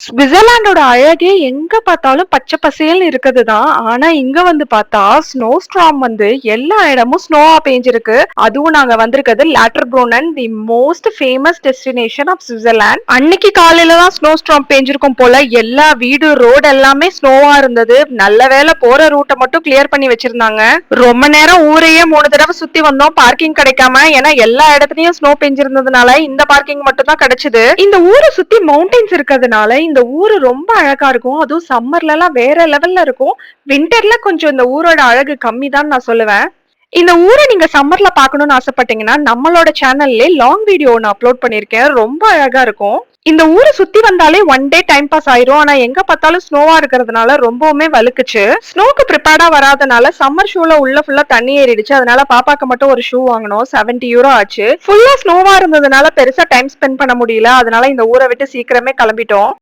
ஸ்விட்சர்லாண்டோட அழகே எங்க பார்த்தாலும் பச்சை பசேல்னு இருக்குதுதான். ஆனா இங்க வந்து பார்த்தா ஸ்னோ ஸ்டார்ம் வந்து எல்லா இடமும் ஸ்னோவா பெஞ்சிருக்கு. அதுவும் நாங்க வந்திருக்கிறது Lauterbrunnen, the most famous destination of Switzerland. அன்னைக்கு காலையில தான் ஸ்னோ ஸ்டார்ம் பெஞ்சிருக்கும் போல. எல்லா வீடு ரோடு எல்லாமே ஸ்னோவா இருந்தது. நல்ல வேளை போற ரூட்டை மட்டும் கிளியர் பண்ணி வச்சிருந்தாங்க. ரொம்ப நேரம் ஊரையே 3 தடவை சுத்தி வந்தோம் பார்க்கிங் கிடைக்காம. ஏன்னா எல்லா இடத்துலயும் ஸ்னோ பெஞ்சிருந்ததுனால இந்த பார்க்கிங் மட்டும் தான் கிடைச்சது. இந்த ஊரை சுத்தி மவுண்டன்ஸ் இருக்கிறதுனால இந்த ஊரு ரொம்ப அழகா இருக்கும். அதுவும் சம்மர்ல எல்லாம் வேற லெவல்ல இருக்கும். விண்டர்ல கொஞ்சம் இந்த ஊரோட அழகு கம்மி தான் நான் சொல்லுவேன். இந்த ஊரை நீங்க சம்மர்ல பார்க்கணும்னு ஆசைப்பட்டீங்கன்னா நம்மளோட சேனல்ல லாங் வீடியோ ஒன்று அப்லோட் பண்ணிருக்கேன். ரொம்ப அழகா இருக்கும். இந்த ஊரை சுத்தி வந்தாலே ஒன் டே டைம் பாஸ் ஆயிரும். ஆனா எங்க பார்த்தாலும் ஸ்னோவா இருக்கிறதுனால ரொம்பவுமே வலுக்குச்சு. ஸ்னோக்கு ப்ரிப்பேர்டா வராதனால சம்மர் ஷூல உள்ள ஃபுல்லா தண்ணி ஏறிடுச்சு. அதனால பாப்பாக்கு மட்டும் ஒரு ஷூ வாங்கணும். 70 யூரோ ஆச்சு. ஃபுல்லா ஸ்னோவா இருந்ததுனால பெருசா டைம் ஸ்பெண்ட் பண்ண முடியல. அதனால இந்த ஊரை விட்டு சீக்கிரமே கிளம்பிட்டோம்.